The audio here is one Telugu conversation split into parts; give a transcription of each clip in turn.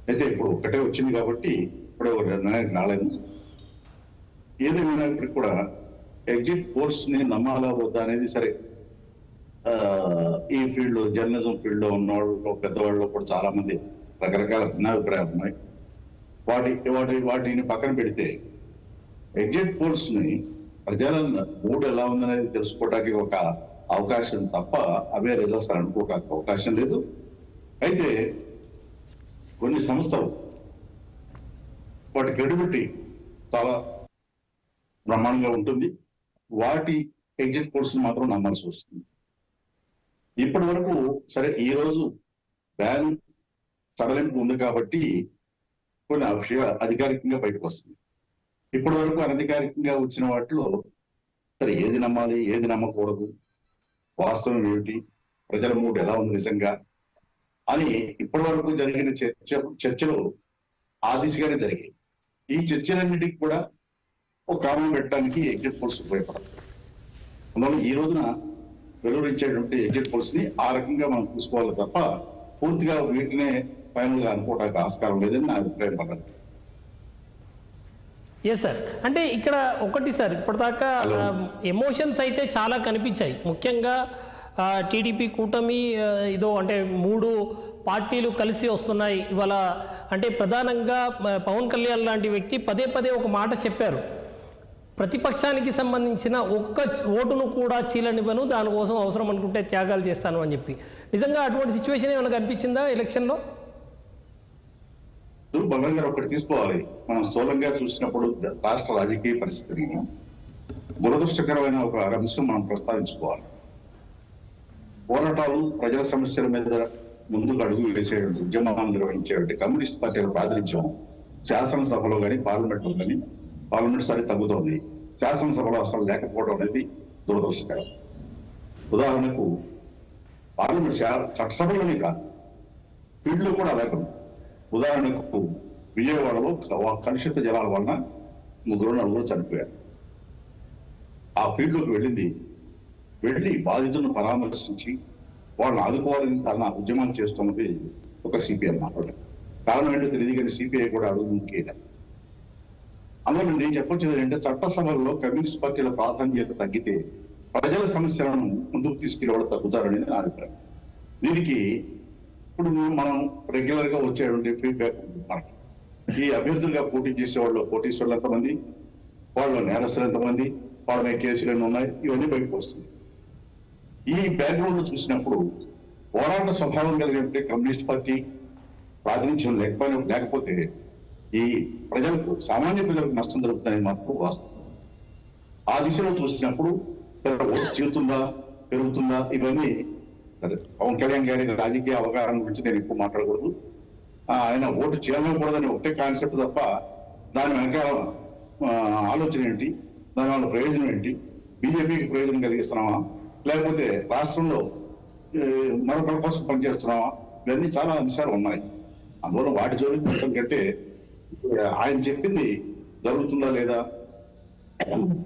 అయితే ఇప్పుడు ఒక్కటే వచ్చింది కాబట్టి ఇప్పుడే ఒక నిర్ణయానికి రాలేదు. ఏదేమైనప్పటికీ కూడా ఎగ్జిట్ పోల్స్ ని నమ్మాలా వద్దా అనేది సరే, ఈ ఫీల్డ్ లో జర్నలిజం ఫీల్డ్ లో ఉన్న వాళ్ళు పెద్దవాళ్ళు కూడా చాలా మంది రకరకాల భిన్నాభిప్రాయాలు ఉన్నాయి. వాటిని పక్కన పెడితే ఎగ్జిట్ పోల్స్ ని ప్రజల మూడ్ ఎలా ఉందనేది తెలుసుకోవడానికి ఒక అవకాశం తప్ప అవే రిజల్ట్స్ అనుకోవడానికి అవకాశం లేదు. అయితే కొన్ని సంస్థలు వాటి క్రెడిబిలిటీ చాలా బ్రహ్మాండంగా ఉంటుంది. వాటి ఎగ్జిట్ పోల్స్ మాత్రం నమ్మాల్సి వస్తుంది. ఇప్పటి వరకు సరే, ఈ రోజు బ్యాన్ సడలింపు ఉంది కాబట్టి కొన్ని అధికారికంగా బయటకు వస్తుంది. ఇప్పటి వరకు అనధికారికంగా వచ్చిన వాటిలో సరే ఏది నమ్మాలి, ఏది నమ్మకూడదు, వాస్తవం ఏమిటి, ప్రజల మూడు ఎలా ఉంది నిజంగా అని ఇప్పటి వరకు జరిగిన చర్చలు ఆ దిశగానే జరిగాయి. ఈ చర్చలన్నిటికీ కూడా ఒక కారణం పెట్టడానికి ఎగ్జిట్ పోల్స్ ఉపయోగపడదు. అందువల్ల ఈ రోజున వెలువరించేటువంటి ఎగ్జిట్ పోల్స్ ని ఆ రకంగా మనం చూసుకోవాలి తప్ప పూర్తిగా వీటినే ఫైనల్ గా అనుకోవడానికి ఆస్కారం లేదని నా అభిప్రాయం పడ్డాను. ఎస్ సార్, అంటే ఇక్కడ ఒకటి సార్, ఇప్పటిదాకా ఎమోషన్స్ అయితే చాలా కనిపించాయి. ముఖ్యంగా టీడీపీ కూటమి ఇదో అంటే 3 పార్టీలు కలిసి వస్తున్నాయి ఇవాళ. అంటే ప్రధానంగా పవన్ కళ్యాణ్ లాంటి వ్యక్తి పదే పదే ఒక మాట చెప్పారు, ప్రతిపక్షానికి సంబంధించిన ఒక్క ఓటును కూడా చీలనివ్వను, దానికోసం అవసరం అనుకుంటే త్యాగాలు చేస్తాను అని చెప్పి. నిజంగా అటువంటి సిచ్యువేషన్ ఏమైనా కనిపించిందా ఎలక్షన్లో? బలరాం గారు ఒకటి తీసుకోవాలి. మనం స్థూలంగా చూసినప్పుడు రాష్ట్ర రాజకీయ పరిస్థితిని దురదృష్టకరమైన ఒక అంశం మనం ప్రస్తావించుకోవాలి. పోరాటాలు, ప్రజల సమస్యల మీద ముందుకు అడుగు వేసేటువంటి ఉద్యమాలు నిర్వహించేటువంటి కమ్యూనిస్ట్ పార్టీల ప్రాతినిధ్యం శాసనసభలో కానీ పార్లమెంట్లో కానీ, పార్లమెంట్ సరి తగ్గుతోంది, శాసనసభలో అసలు లేకపోవడం అనేది దురదృష్టకరం. ఉదాహరణకు పార్లమెంట్ చట్టసభలోనే కాదు, ఫీల్డ్లో కూడా అలాగే ఉంది. ఉదాహరణకు విజయవాడలో కలుషిత జలాల వలన 3-4 చనిపోయారు. ఆ ఫీల్డ్లోకి వెళ్ళి బాధితులను పరామర్శించి వాళ్ళని ఆదుకోవాలని తన ఉద్యమాలు చేస్తున్నది ఒక సిపిఐ మాట్లాడారు. కారణం ఏంటో తెలియదు కానీ సిపిఐ కూడా అడుగుకేదా. అందువల్ల నేను చెప్పొచ్చేది ఏంటంటే, చట్టసభల్లో కమ్యూనిస్ట్ పార్టీల ప్రాధాన్యత తగ్గితే ప్రజల సమస్యలను ముందుకు తీసుకెళ్ళి తగ్గుతారనేది నా అభిప్రాయం. దీనికి ఇప్పుడు మనం రెగ్యులర్ గా వచ్చేటువంటి ఫీడ్బ్యాక్ మనకి, ఈ అభ్యర్థులుగా పోటీ చేసేవాళ్ళు కోటీశ్వర్లు ఎంతమంది, వాళ్ళు నేరస్తులు ఎంతమంది, వాళ్ళ మీద కేసులు ఎన్ని ఉన్నాయి, ఇవన్నీ బయటకు వస్తుంది. ఈ బ్యాక్గ్రౌండ్ చూసినప్పుడు పోరాట స్వభావం కలిగినట్టు కమ్యూనిస్ట్ పార్టీ ప్రాతినిధ్యం లేకపోతే ఈ ప్రజలకు, సామాన్య ప్రజలకు నష్టం జరుగుతుందని మాత్రం వాస్తవం. ఆ దిశలో చూసినప్పుడు ఓటు చీలుతుందా, పెరుగుతుందా, ఇవన్నీ పవన్ కళ్యాణ్ గారి రాజకీయ అవగాహన గురించి నేను ఎక్కువ మాట్లాడకూడదు. ఆయన ఓటు చేయకూడదని ఒకటే కాన్సెప్ట్ తప్ప దాని వెనకాల ఆలోచన ఏంటి, దానివల్ల ప్రయోజనం ఏంటి, బీజేపీకి ప్రయోజనం కలిగిస్తున్నామా, లేకపోతే రాష్ట్రంలో మరొకరి కోసం పనిచేస్తున్నామా, ఇవన్నీ చాలా అంశాలు ఉన్నాయి. అందువల్ల వాటి జోలికి మొత్తం కంటే ఆయన చెప్పింది జరుగుతుందా లేదా,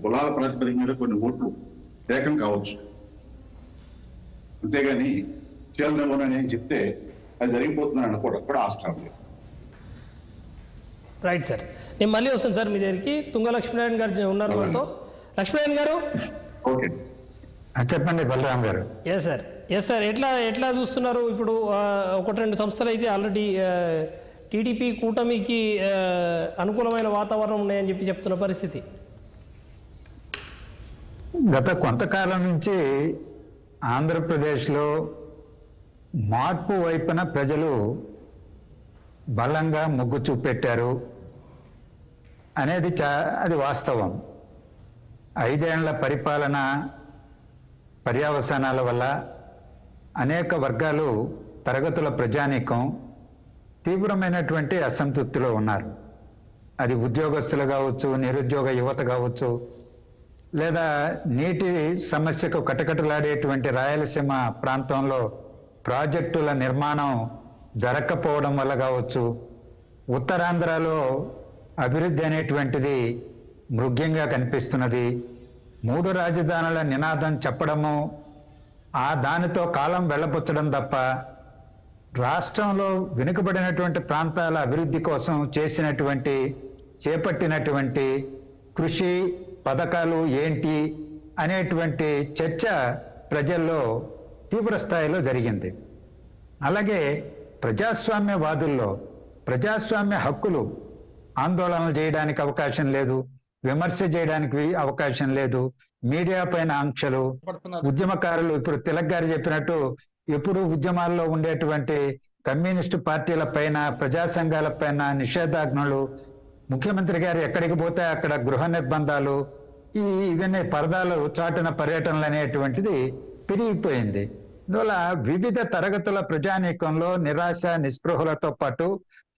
కులాల ప్రాతిపదిక మీద కొన్ని ఓట్లు ఏకం కావచ్చు, అంతేగాని చేయాలనేమోనని ఏం చెప్తే అది జరిగిపోతుందని అనుకోవడం కూడా ఆస్కారం లేదు. రైట్ సార్, నేను మళ్ళీ వస్తాను సార్ మీ దగ్గరికి. తుంగ లక్ష్మీనారాయణ గారు ఉన్నారు మనతో. లక్ష్మీనారాయణ గారు, ఓకే చెప్పండి బలరాం గారు. ఎస్ సార్, ఎట్లా చూస్తున్నారు? ఇప్పుడు 1-2 సంస్థలు అయితే ఆల్రెడీ టీడీపీ కూటమికి అనుకూలమైన వాతావరణం ఉన్నాయని చెప్తున్న పరిస్థితి. గత కొంతకాలం నుంచి ఆంధ్రప్రదేశ్లో మార్పు వైపున ప్రజలు బలంగా మొగ్గు చూపెట్టారు అనేది అది వాస్తవం. 5 ఏళ్ల పరిపాలన పర్యవసానాల వల్ల అనేక వర్గాలు, తరగతుల ప్రజానీకం తీవ్రమైనటువంటి అసంతృప్తిలో ఉన్నారు. అది ఉద్యోగస్తులు కావచ్చు, నిరుద్యోగ యువత కావచ్చు, లేదా నీటి సమస్యకు కటకటలాడేటువంటి రాయలసీమ ప్రాంతంలో ప్రాజెక్టుల నిర్మాణం జరగకపోవడం వల్ల కావచ్చు, ఉత్తరాంధ్రలో అభివృద్ధి అనేటువంటిది మృగ్యంగా కనిపిస్తున్నది. 3 రాజధానుల నినాదం చెప్పడము, దానితో కాలం వెళ్ళబుచ్చడం తప్ప రాష్ట్రంలో వెనుకబడినటువంటి ప్రాంతాల అభివృద్ధి కోసం చేపట్టినటువంటి కృషి పథకాలు ఏంటి అనేటువంటి చర్చ ప్రజల్లో తీవ్ర స్థాయిలో జరిగింది. అలాగే ప్రజాస్వామ్యవాదుల్లో ప్రజాస్వామ్య హక్కులు ఆందోళనలు చేయడానికి అవకాశం లేదు, విమర్శ చేయడానికి అవకాశం లేదు, మీడియా పైన ఆంక్షలు, ఉద్యమకారులు ఇప్పుడు తిలక్ గారు చెప్పినట్టు ఎప్పుడు ఉద్యమాల్లో ఉండేటువంటి కమ్యూనిస్టు పార్టీల పైన ప్రజా సంఘాల పైన నిషేధాజ్ఞలు, ముఖ్యమంత్రి గారు ఎక్కడికి పోతే అక్కడ గృహ నిర్బంధాలు, ఇవన్నీ పరదాలు చాటున పర్యటనలు అనేటువంటిది పెరిగిపోయింది. అందువల్ల వివిధ తరగతుల ప్రజానీకంలో నిరాశ నిస్పృహలతో పాటు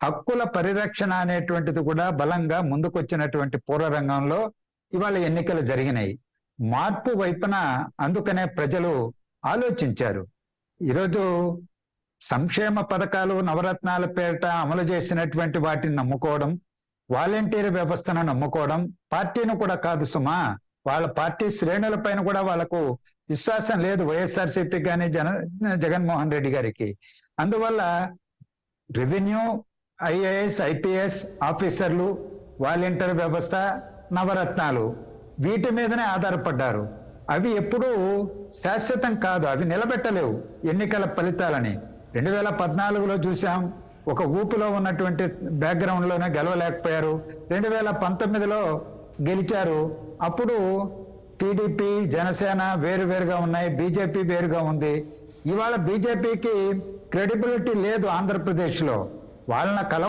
హక్కుల పరిరక్షణ అనేటువంటిది కూడా బలంగా ముందుకొచ్చినటువంటి పూర్వరంగంలో ఇవాళ ఎన్నికలు జరిగినాయి. మార్పు వైపున అందుకనే ప్రజలు ఆలోచించారు. ఈరోజు సంక్షేమ పథకాలు నవరత్నాల పేరిట అమలు చేసినటువంటి వాటిని నమ్ముకోవడం, వాలంటీర్ వ్యవస్థను నమ్ముకోవడం, పార్టీని కూడా కాదు సుమా, వాళ్ళ పార్టీ శ్రేణుల పైన కూడా వాళ్ళకు విశ్వాసం లేదు వైఎస్ఆర్సీపీ కానీ జగన్మోహన్ రెడ్డి గారికి. అందువల్ల రెవెన్యూ, ఐఏఎస్, ఐపీఎస్ ఆఫీసర్లు, వాలంటీర్ వ్యవస్థ, నవరత్నాలు వీటి మీదనే ఆధారపడ్డారు. అవి ఎప్పుడూ శాశ్వతం కాదు, అవి నిలబెట్టలేవు ఎన్నికల ఫలితాలని. 2014లో చూసాం, ఒక ఊపులో ఉన్నటువంటి బ్యాక్గ్రౌండ్లోనే గెలవలేకపోయారు. 2019లో గెలిచారు. అప్పుడు టీడీపీ, జనసేన వేరువేరుగా ఉన్నాయి, బీజేపీ వేరుగా ఉంది. ఇవాళ బీజేపీకి క్రెడిబిలిటీ లేదు ఆంధ్రప్రదేశ్లో. వాళ్ళని